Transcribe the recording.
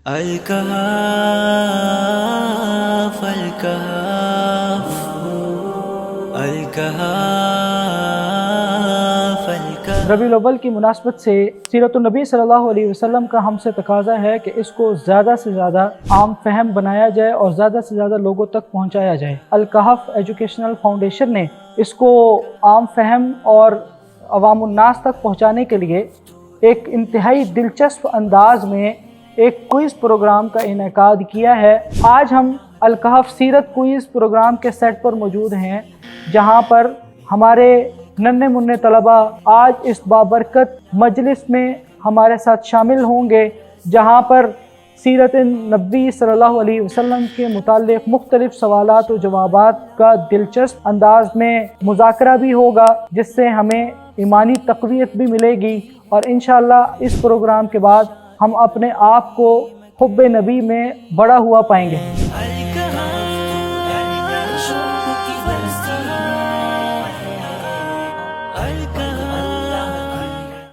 الکہف الکہف الکہف الکہف۔ ربیع الاول کی مناسبت سے سیرت النبی صلی اللہ علیہ وسلم کا ہم سے تقاضا ہے کہ اس کو زیادہ سے زیادہ عام فہم بنایا جائے اور زیادہ سے زیادہ لوگوں تک پہنچایا جائے۔ الکہف ایجوکیشنل فاؤنڈیشن نے اس کو عام فہم اور عوام الناس تک پہنچانے کے لیے ایک انتہائی دلچسپ انداز میں ایک کوئز پروگرام کا انعقاد کیا ہے۔ آج ہم الکہف سیرت کوئز پروگرام کے سیٹ پر موجود ہیں، جہاں پر ہمارے ننھے منھے طلباء آج اس بابرکت مجلس میں ہمارے ساتھ شامل ہوں گے، جہاں پر سیرت نبی صلی اللہ علیہ وسلم کے متعلق مختلف سوالات و جوابات کا دلچسپ انداز میں مذاکرہ بھی ہوگا، جس سے ہمیں ایمانی تقویت بھی ملے گی، اور انشاءاللہ اس پروگرام کے بعد ہم اپنے آپ کو حب نبی میں بڑا ہوا پائیں گے۔